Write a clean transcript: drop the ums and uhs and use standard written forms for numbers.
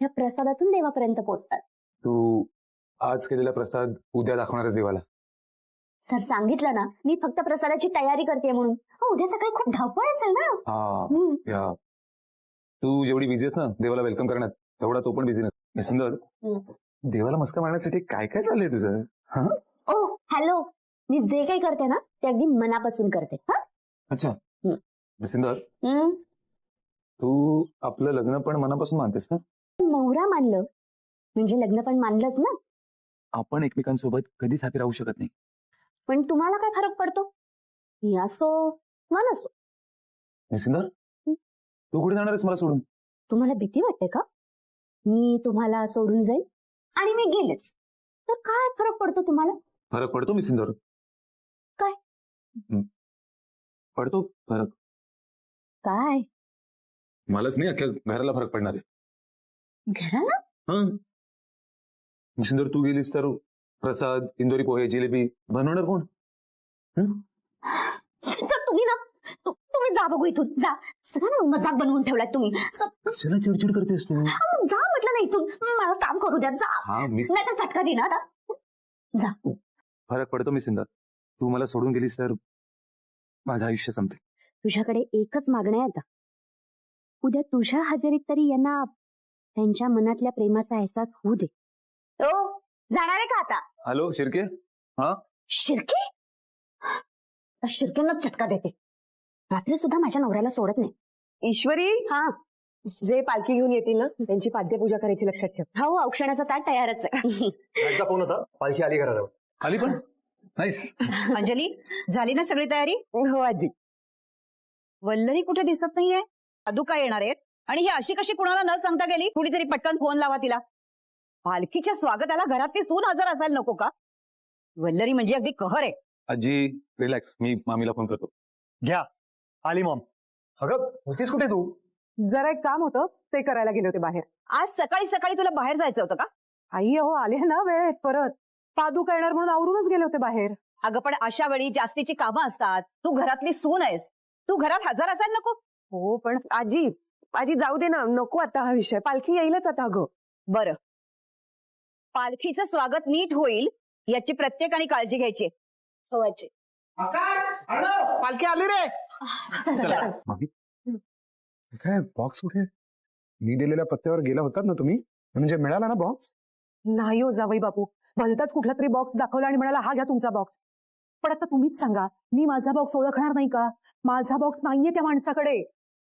त्या प्रसादातून देवापर्यंत पोहोचतात. तू आज केलेला प्रसाद उद्या दाखवणारच देवाला. सर सांगितलं ना, मी फक्त प्रसादाची तयारी करते म्हणून. उद्या सकाळी खूप धावपळ असेल ना. तू जेवढी बिझी आहेस ना देवाला वेलकम करण्यात, तेवढा तो पण बिझी नसतो. सुंदर, देवाला मस्का मारण्यासाठी काय काय चाललंय तुझं? ओ हॅलो, मी जे काही करते ना ते अगदी मनापासून करते. अच्छा. सुंदर, तू आपलं लग्न पण मनापासून मानतेस का? मोहरा मानलं म्हणजे लग्न पण मानलंच ना. आपण एकमेकांसोबत कधीच हॅपी राहू शकत नाही. पण तुम्हाला काय फरक पडतो? मी असो वा नसो. सुंदर, तू कुठे जाणार आहेस मला सोडून? तुम्हाला भीती वाटते का मी तुम्हाला सोडून जाईल? आणि मी गेलेच तर काय फरक पडतो तुम्हाला? फरक पडतो मिसिंदर. काय पडतो फरक? काय? मलाच नाही, अख्ख्या घराला फरक पडणार आहे. घराला? मिसिंदर, तू गेलीस तर प्रसाद, इंदोरी पोहे, जिलेबी बनवणार कोण? सर तुम्ही ना तुम्ही जा बघू इथून. जा. सगळं मजाक बनवून ठेवलाय तुम्ही. कशाला चिडचिड करतेस तू? जा म्हटलं ना इथून. मला काम करू द्या. जा. नाही तर फटका दे ना आता. जा. फरक पडतो मिसिंदर. तू मला सोडून गेलीस तर माझं आयुष्य संपेल. तुझ्याकडे एकच मागणं आहे आता. उद्या तुझ्या हजेरीत तरी यांना त्यांच्या मनातल्या प्रेमाचा अहसास होऊ दे. जाणार आहे का आता? हॅलो शिर्के. शिर्के? शिर्केंना चटका देते. रात्री सुद्धा माझ्या नवऱ्याला सोडत नाही. ईश्वरी, जे पालखी घेऊन येतील ना त्यांची पाद्यपूजा करायची, लक्षात ठेव. हो, औक्षणाचा ताट तयारच आहे. फोन होता, पालखी आली घराजवळ. आली पण? नाईस. अंजली, झाली ना सगळी तयारी? हो आजी. वल्लरी कुठे दिसत नाहीये. अदू काय येणार आहेत? आणि ही अशी कशी कुणाला न सांगता गेली? कुणीतरी पटकन फोन लावा तिला. पालखीच्या स्वागताला घरातली सून हजर असायला नको का? वल्लरी म्हणजे अगदी कहर आहे. आजी रिलॅक्स, मी मामीला फोन करतो. घ्या, आली मॉम. अगं होतीस कुठे तू? जरा एक काम होतं ते करायला गेले होते बाहेर. आज सकाळी सकाळी तुला बाहेर जायचं होतं का? आई अहो आले ना वेळेत. परत पादू करणार म्हणून आवरूनच गेले होते बाहेर. अगं पण अशा वेळी जास्तीची कामं असतात. तू घरातली सून आहेस, तू घरात हजर असायला नको? हो पण आजी जाऊ दे ना, नको आता हा विषय. पालखी येईलच आता. अगं बरं, पालखीचं स्वागत नीट होईल याची प्रत्येकाने काळजी घ्यायची. हो आजी. पालखी आली रे. काय बॉक्स कुठे? मी दिलेल्या पत्त्यावर गेला होतात ना तुम्ही, म्हणजे मिळाला ना बॉक्स? नाही हो जावई बापू, भलताच कुठला तरी बॉक्स दाखवला आणि म्हणाला हा घ्या तुमचा बॉक्स. पण आता तुम्हीच सांगा, मी माझा बॉक्स ओळखणार नाही का? माझा बॉक्स नाहीये त्या माणसाकडे.